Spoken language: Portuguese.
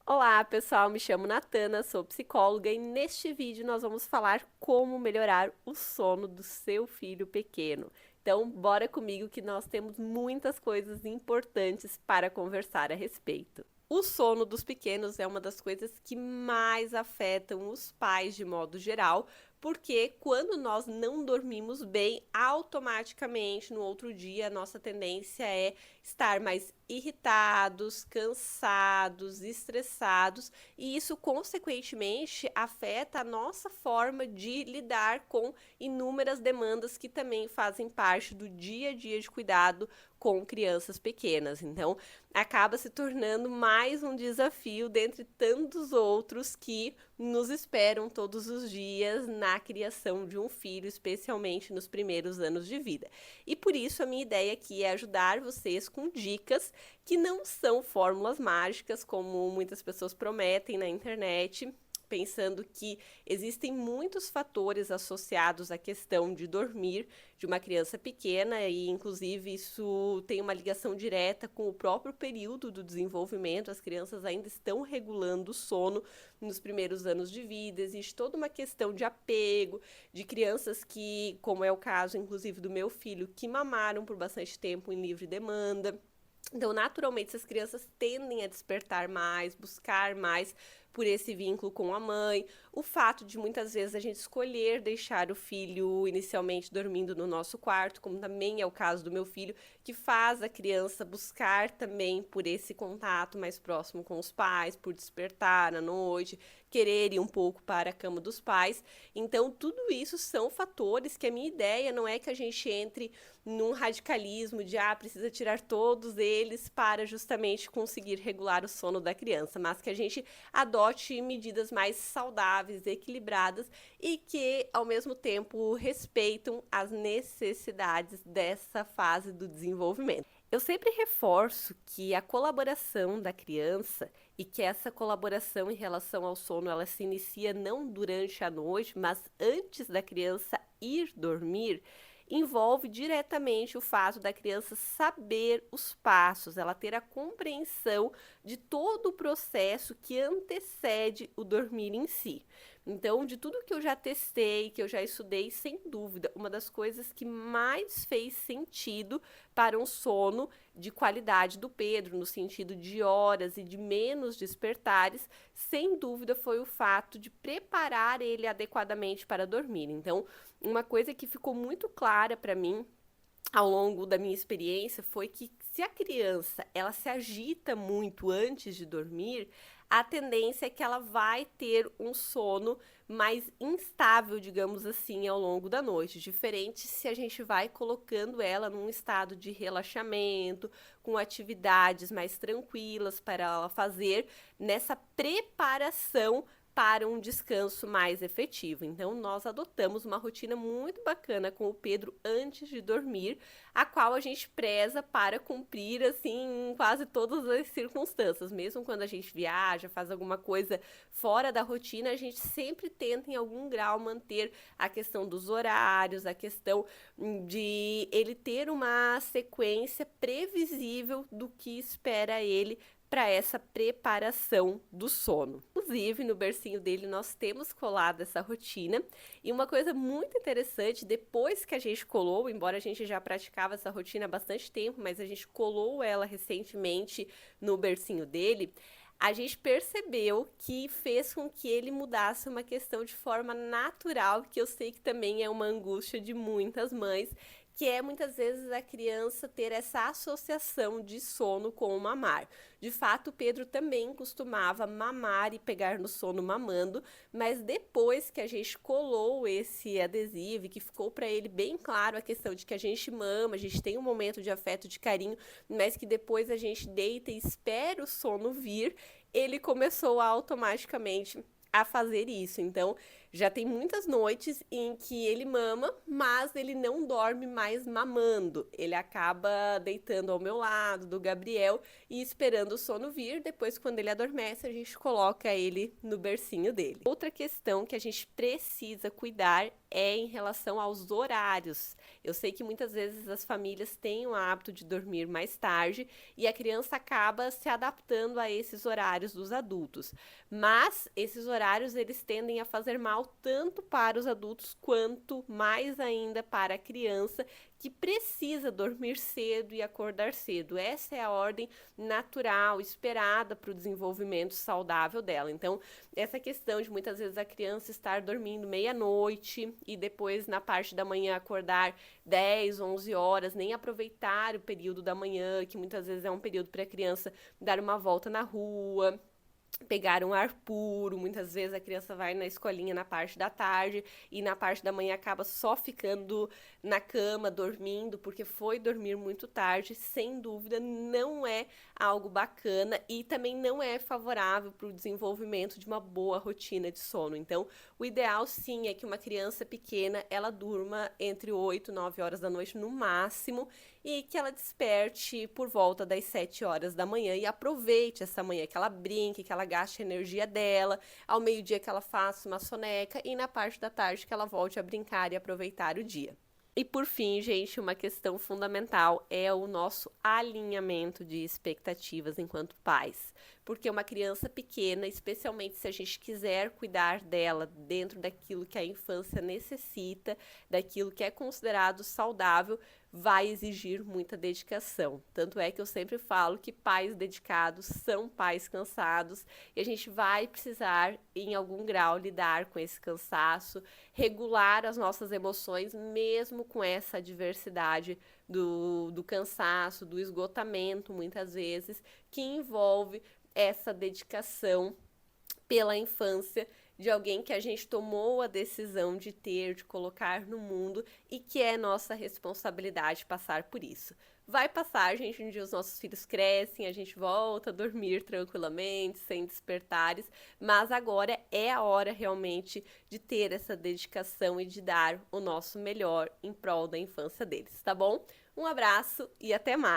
Olá, pessoal, me chamo Natana, sou psicóloga e neste vídeo nós vamos falar como melhorar o sono do seu filho pequeno. Então, bora comigo que nós temos muitas coisas importantes para conversar a respeito. O sono dos pequenos é uma das coisas que mais afetam os pais de modo geral, porque quando nós não dormimos bem, automaticamente no outro dia a nossa tendência é estar mais irritados, cansados, estressados, e isso consequentemente afeta a nossa forma de lidar com inúmeras demandas que também fazem parte do dia a dia de cuidado com crianças pequenas. Então, acaba se tornando mais um desafio dentre tantos outros que nos esperam todos os dias na criação de um filho, especialmente nos primeiros anos de vida. E por isso a minha ideia aqui é ajudar vocês com dicas que não são fórmulas mágicas, como muitas pessoas prometem na internet, pensando que existem muitos fatores associados à questão de dormir de uma criança pequena e, inclusive, isso tem uma ligação direta com o próprio período do desenvolvimento. As crianças ainda estão regulando o sono nos primeiros anos de vida. Existe toda uma questão de apego, de crianças que, como é o caso, inclusive, do meu filho, que mamaram por bastante tempo em livre demanda. Então, naturalmente, essas crianças tendem a despertar mais, buscar mais por esse vínculo com a mãe. O fato de muitas vezes a gente escolher deixar o filho inicialmente dormindo no nosso quarto, como também é o caso do meu filho, que faz a criança buscar também por esse contato mais próximo com os pais, por despertar à noite, querer ir um pouco para a cama dos pais. Então, tudo isso são fatores que a minha ideia não é que a gente entre num radicalismo de precisa tirar todos eles para justamente conseguir regular o sono da criança, mas que a gente adote medidas mais saudáveis, equilibradas e que, ao mesmo tempo, respeitam as necessidades dessa fase do desenvolvimento. Eu sempre reforço que a colaboração da criança e que essa colaboração em relação ao sono ela se inicia não durante a noite, mas antes da criança ir dormir, envolve diretamente o fato da criança saber os passos, ela ter a compreensão de todo o processo que antecede o dormir em si. Então, de tudo que eu já testei, que eu já estudei, sem dúvida, uma das coisas que mais fez sentido para um sono de qualidade do Pedro, no sentido de horas e de menos despertares, sem dúvida foi o fato de preparar ele adequadamente para dormir. Então, uma coisa que ficou muito clara para mim ao longo da minha experiência foi que se a criança ela se agita muito antes de dormir, a tendência é que ela vai ter um sono mais instável, digamos assim, ao longo da noite. Diferente se a gente vai colocando ela num estado de relaxamento, com atividades mais tranquilas para ela fazer nessa preparação para um descanso mais efetivo. Então, nós adotamos uma rotina muito bacana com o Pedro antes de dormir, a qual a gente preza para cumprir, assim, em quase todas as circunstâncias. Mesmo quando a gente viaja, faz alguma coisa fora da rotina, a gente sempre tenta, em algum grau, manter a questão dos horários, a questão de ele ter uma sequência previsível do que espera ele para essa preparação do sono. Inclusive, no bercinho dele, nós temos colado essa rotina. E uma coisa muito interessante, depois que a gente colou, embora a gente já praticava essa rotina há bastante tempo, mas a gente colou ela recentemente no bercinho dele, a gente percebeu que fez com que ele mudasse uma questão de forma natural, que eu sei que também é uma angústia de muitas mães, que é muitas vezes a criança ter essa associação de sono com o mamar. De fato, o Pedro também costumava mamar e pegar no sono mamando, mas depois que a gente colou esse adesivo, que ficou para ele bem claro a questão de que a gente mama, a gente tem um momento de afeto, de carinho, mas que depois a gente deita e espera o sono vir, ele começou automaticamente a fazer isso. Então, Já tem muitas noites em que ele mama, mas ele não dorme mais mamando. Ele acaba deitando ao meu lado, do Gabriel, e esperando o sono vir. Depois, quando ele adormece, a gente coloca ele no bercinho dele. Outra questão que a gente precisa cuidar é em relação aos horários. Eu sei que muitas vezes as famílias têm o hábito de dormir mais tarde e a criança acaba se adaptando a esses horários dos adultos. Mas esses horários eles tendem a fazer mal tanto para os adultos quanto mais ainda para a criança, que precisa dormir cedo e acordar cedo. Essa é a ordem natural, esperada para o desenvolvimento saudável dela. Então, essa questão de muitas vezes a criança estar dormindo meia-noite e depois na parte da manhã acordar 10, 11 horas, nem aproveitar o período da manhã, que muitas vezes é um período para a criança dar uma volta na rua, pegar um ar puro. Muitas vezes a criança vai na escolinha na parte da tarde e na parte da manhã acaba só ficando na cama, dormindo, porque foi dormir muito tarde. Sem dúvida, não é algo bacana e também não é favorável para o desenvolvimento de uma boa rotina de sono. Então, o ideal sim é que uma criança pequena, ela durma entre 8 e 9 horas da noite no máximo e que ela desperte por volta das 7 horas da manhã e aproveite essa manhã, que ela brinque, que ela gaste a energia dela, ao meio-dia que ela faça uma soneca e na parte da tarde que ela volte a brincar e aproveitar o dia. E por fim, gente, uma questão fundamental é o nosso alinhamento de expectativas enquanto pais. Porque uma criança pequena, especialmente se a gente quiser cuidar dela dentro daquilo que a infância necessita, daquilo que é considerado saudável, vai exigir muita dedicação. Tanto é que eu sempre falo que pais dedicados são pais cansados e a gente vai precisar, em algum grau, lidar com esse cansaço, regular as nossas emoções, mesmo com essa adversidade do cansaço, do esgotamento, muitas vezes, que envolve essa dedicação pela infância de alguém que a gente tomou a decisão de ter, de colocar no mundo e que é nossa responsabilidade passar por isso. Vai passar, gente, um dia os nossos filhos crescem, a gente volta a dormir tranquilamente, sem despertares, mas agora é a hora realmente de ter essa dedicação e de dar o nosso melhor em prol da infância deles, tá bom? Um abraço e até mais!